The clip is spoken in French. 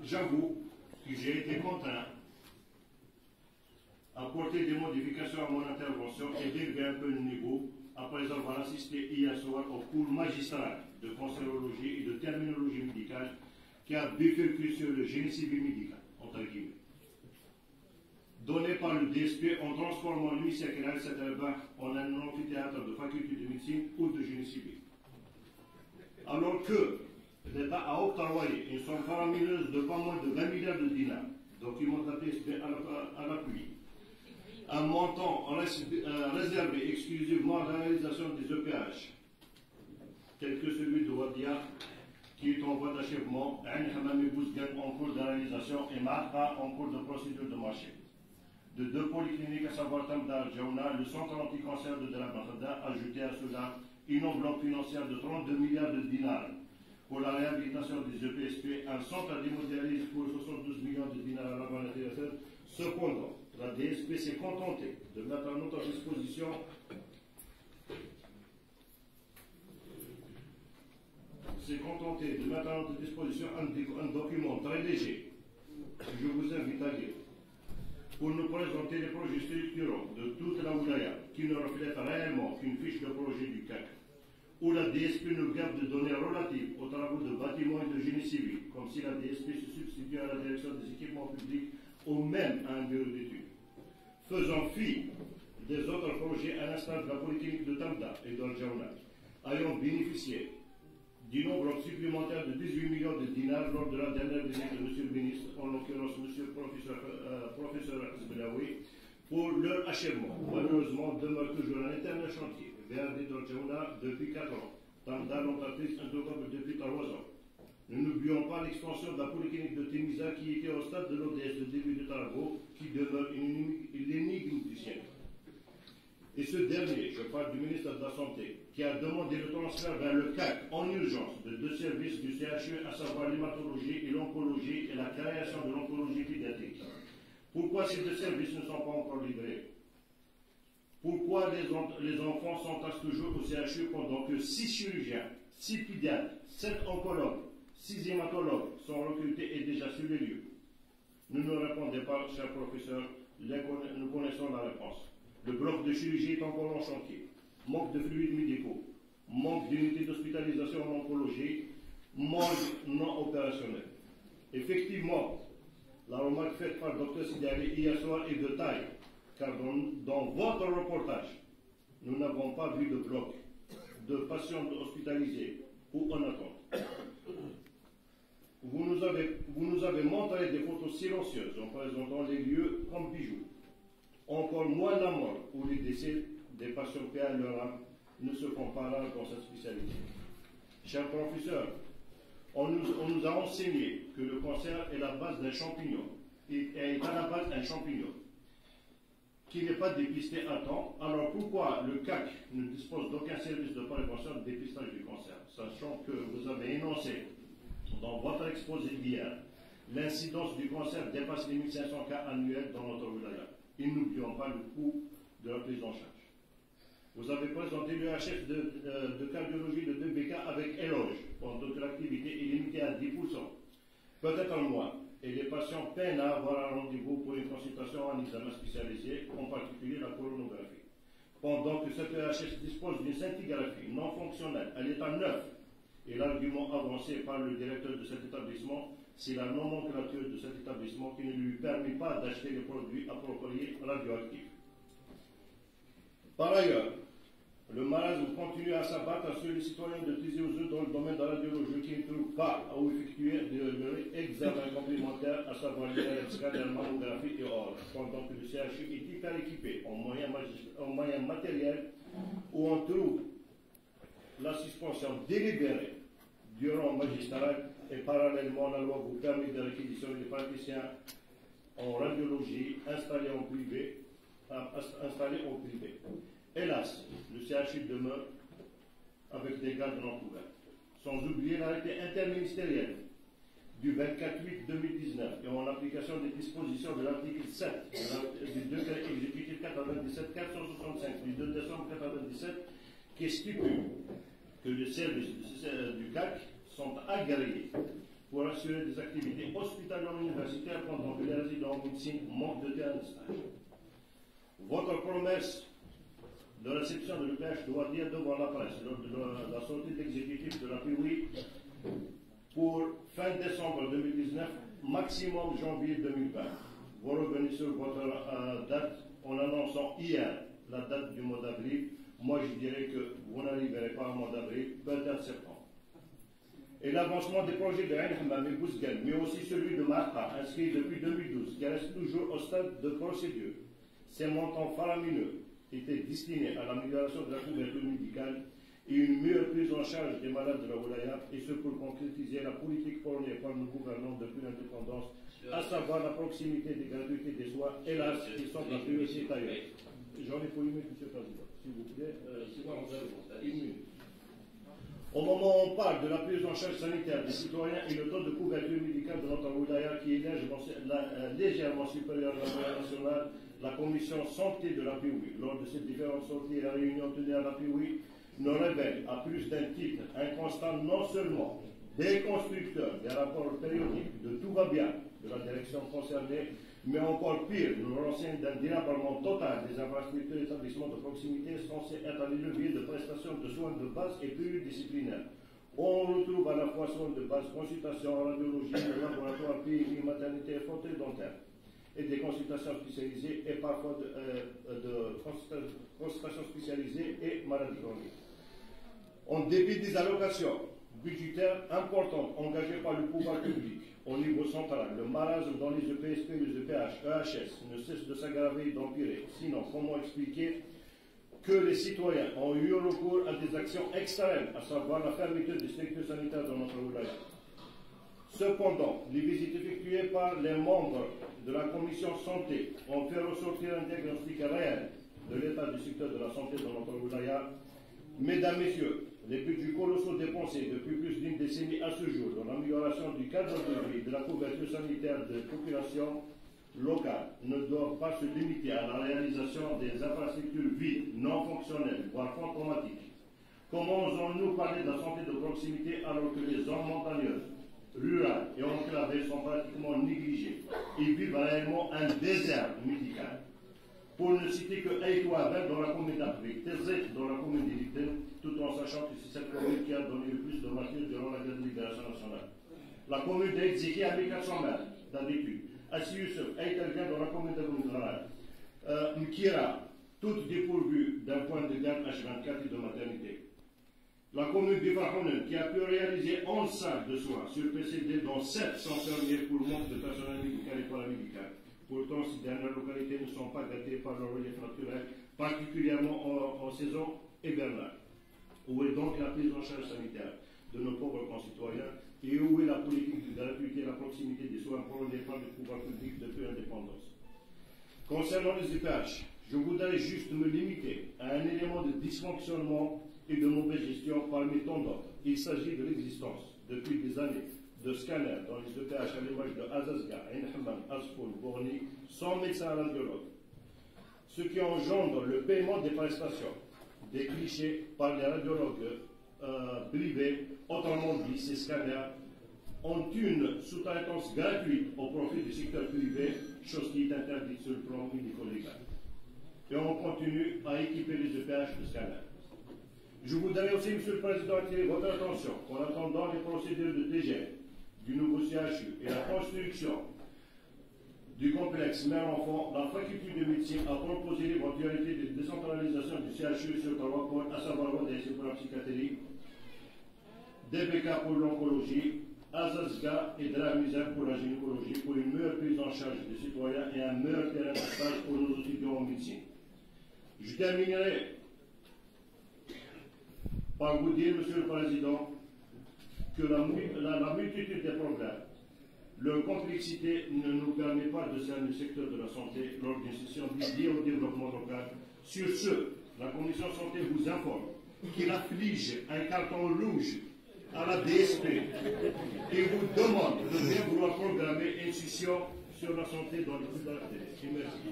j'avoue que j'ai été contraint à apporter des modifications à mon intervention et d'élever un peu le niveau après avoir assisté hier soir au cours magistral de cancérologie et de terminologie médicale qui a bifurqué sur le génie civil médical, entre guillemets. Donné par le DSP en transformant l'UICEC et l'ALCETERBA en un amphithéâtre de faculté de médecine ou de génie civil. Alors que l'État a octroyé une somme faramineuse de pas moins de 20 milliards de dinars, document de la DSP à l'appui, un montant réservé exclusivement à la réalisation des EPH, tel que celui de Wadia, qui est en voie d'achèvement, Ain Hamami Bouzgan en cours de réalisation et Marha en cours de procédure de marché. De deux polycliniques, à savoir Tamda Jaouna, le centre anti-cancer de la Bakhada, ajouté à cela une enveloppe financière de 32 milliards de dinars pour la réhabilitation des EPSP, un centre d'hémodialyse pour 72 millions de dinars à la Banatérafel. Cependant, la DSP s'est contentée de mettre à notre disposition un document très léger que je vous invite à lire pour nous présenter les projets structurants de toute la Oulaya qui ne reflètent réellement qu'une fiche de projet du CAC, où la DSP nous garde de données relatives aux travaux de bâtiments et de génie civil, comme si la DSP se substituait à la direction des équipements publics ou même à un bureau d'études. Faisant fi des autres projets à l'instar de la polyclinique de Tamda et d'Al-Jaouna, ayant bénéficié d'une enveloppe supplémentaire de 18 millions de dinars lors de la dernière visite de M. le ministre, en l'occurrence M. le professeur Azbelaoui, pour leur achèvement. Malheureusement, demeure toujours un éternel chantier. VRD d'Al-Jaouna depuis 4 ans. Tamda, l'entreprise introuvable depuis 3 ans. Ne n'oublions pas l'extension de la polyclinique de Temisa qui était au stade de l'ODS de début de travaux, qui demeure l'énigme du siècle. Et ce dernier, je parle du ministre de la Santé, qui a demandé le transfert vers le CAC en urgence de 2 services du CHU, à savoir l'hématologie et l'oncologie et la création de l'oncologie pédiatrique. Pourquoi ces 2 services ne sont pas encore livrés? Pourquoi les enfants s'entassent toujours au CHU pendant que 6 chirurgiens, 6 pédiatres, 7 oncologues, 6 hématologues sont recrutés et déjà sur les lieux? Ne nous répondez pas, cher professeur, nous connaissons la réponse. Le bloc de chirurgie est encore en chantier. Manque de fluides médicaux, manque d'unités d'hospitalisation en oncologie, manque non opérationnel. Effectivement, la remarque faite par le Dr Sidiali hier soir est de taille, car dans votre reportage, nous n'avons pas vu de bloc de patients hospitalisés ou en attente. Vous nous avez montré des photos silencieuses en présentant les lieux comme bijoux. Encore moins la mort ou les décès des patients qui à leur âme ne se font pas rares dans cette spécialité. Cher professeur, on nous a enseigné que le cancer est la base d'un champignon, et est à la base d'un champignon qui n'est pas dépisté à temps. Alors pourquoi le CAC ne dispose d'aucun service de prévention de dépistage du cancer, sachant que vous avez énoncé dans votre exposé d'hier, l'incidence du cancer dépasse les 1500 cas annuels dans notre wilaya. Et n'oublions pas le coût de la prise en charge. Vous avez présenté l'UHF de cardiologie de 2BK avec éloge, pendant que l'activité est limitée à 10%, peut-être moins, et les patients peinent à avoir un rendez-vous pour une consultation en examen spécialisé, en particulier la colonographie. Pendant que cette UHF dispose d'une scintigraphie non fonctionnelle à l'état neuf, et l'argument avancé par le directeur de cet établissement, c'est la nomenclature de cet établissement qui ne lui permet pas d'acheter les produits appropriés radioactifs. Par ailleurs, le marasme continue à s'abattre sur les citoyens de Tizi Ouzou dans le domaine de la radiologie qui ne trouvent pas à où effectuer de examens complémentaires, à savoir l'IRM, la mammographie et autres, pendant que le CHU est hyper équipé en moyens matériels où on trouve la suspension délibérée durant le magistrat et parallèlement la loi vous permet de réquisitionner des praticiens en radiologie installés en privé. Hélas, le CHU demeure avec des gardes non couverts. Sans oublier l'arrêté interministériel du 24/8/2019 et en application des dispositions de l'article 7 du décret exécutif 97-465 du 2 décembre 1997 qui stipule que les services du CAC sont agréés pour assurer des activités hospitalo-universitaires pendant que les résidents en médecine manquent de terrain de stage. Votre promesse de réception de l'UPH doit dire devant la presse lors de la sortie d'exécutif de la PUI pour fin décembre 2019, maximum janvier 2020. Vous revenez sur votre date en annonçant hier la date du mois d'avril. Moi, je dirais que vous n'arriverez pas au mois d'avril, peut-être septembre. Et l'avancement des projets de Ain Hammam et Bousguel, mais aussi celui de Marqa, inscrit depuis 2012, qui reste toujours au stade de procédure. Ces montants faramineux étaient destinés à l'amélioration de la couverture médicale et une meilleure prise en charge des malades de la Wilaya, et ce pour concrétiser la politique prônée par le gouvernement depuis l'indépendance, à savoir la proximité des gratuités des soins, hélas, qui sont la priorité ailleurs. J'en ai pour une minute, M. le Président. S'il vous plaît, une minute. Au moment où on parle de la prise en charge sanitaire des citoyens et le taux de couverture médicale de notre Wilaya qui est légèrement supérieur à la moyenne nationale, la commission santé de la PUI, lors de ces différentes sorties et la réunion tenue à la PUI, nous révèle à plus d'un titre un constat non seulement des constructeurs des rapports périodiques de tout va bien de la direction concernée, mais encore pire, nous renseigne d'un délabrement total des infrastructures et établissements de proximité censés être les leviers de prestation de soins de base et pluridisciplinaires. On retrouve à la fois soins de base, consultation, radiologie, laboratoire, PMI, maternité et fauteuil dentaire, et des consultations spécialisées et parfois de consultations spécialisées et maladies chroniques. En dépit des allocations budgétaires importantes engagées par le pouvoir public au niveau central, le marasme dans les EPSP, les EPH, EHS ne cesse de s'aggraver et d'empirer. Sinon, comment expliquer que les citoyens ont eu recours à des actions extrêmes, à savoir la fermeture des structures sanitaires dans notre wilaya? Cependant, les visites effectuées par les membres de la commission santé ont fait ressortir un diagnostic réel de l'état du secteur de la santé dans notre wilaya. Mesdames, Messieurs, les budgets colossaux dépensés depuis plus d'une décennie à ce jour dans l'amélioration du cadre de vie et de la couverture sanitaire des populations locales ne doivent pas se limiter à la réalisation des infrastructures vides, non fonctionnelles, voire fantomatiques. Comment osons-nous parler de la santé de proximité alors que les zones montagneuses, rurales et enclavées sont pratiquement négligées et vivent réellement un désert médical? Pour ne citer que Aïtoua dans la commune d'Afrique, Tezet dans la commune d'Iliten, tout en sachant que c'est cette commune qui a donné le plus de martyrs durant la guerre de libération nationale. La commune d'Aïtziki a 1400 mètres d'habitude. Assi Youssef, Aïtelga dans la commune de Mkira, toutes dépourvues d'un point de garde H24 et de maternité. La commune d'Ifahonen, qui a pu réaliser 11 salles de soins sur PCD, dont 7 sont fermées pour manque de personnel médical et paramédical. Pourtant, ces dernières localités ne sont pas gâtées par le relief naturel, particulièrement en saison hivernale. Où est donc la prise en charge sanitaire de nos pauvres concitoyens et où est la politique de gratuité et la proximité des soins prônés par le pouvoir public depuis l'indépendance? Concernant les EPH, je voudrais juste me limiter à un élément de dysfonctionnement et de mauvaise gestion parmi tant d'autres. Il s'agit de l'existence, depuis des années, de scanners dans les EPH à l'image de Azazga, Ain Hammam, Asfoul, Bourni, sans médecin radiologue. Ce qui engendre le paiement des prestations, des clichés par les radiologues privés, autrement dit, ces scanners ont une sous-traitance gratuite au profit du secteur privé, chose qui est interdite sur le plan médico-légal. Et on continue à équiper les EPH de scanners. Je voudrais aussi, Monsieur le Président, attirer votre attention qu'en attendant les procédures de TGN, du nouveau CHU et la construction du complexe mère-enfant, la faculté de médecine a proposé l'éventualité de décentralisation du CHU sur 3 points, à savoir l'ODS pour la psychiatrie, DBK pour l'oncologie, Azazga et Dramisa pour la gynécologie, pour une meilleure prise en charge des citoyens et un meilleur terrain de stage pour nos étudiants en médecine. Je terminerai par vous dire, Monsieur le Président, que la multitude des problèmes, leur complexité ne nous permet pas de cerner le secteur de la santé lors d'une session dédiée au développement local. Sur ce, la Commission santé vous informe qu'il afflige un carton rouge à la DSP et vous demande de bien vouloir programmer une session sur la santé dans les plus de la télé. Merci.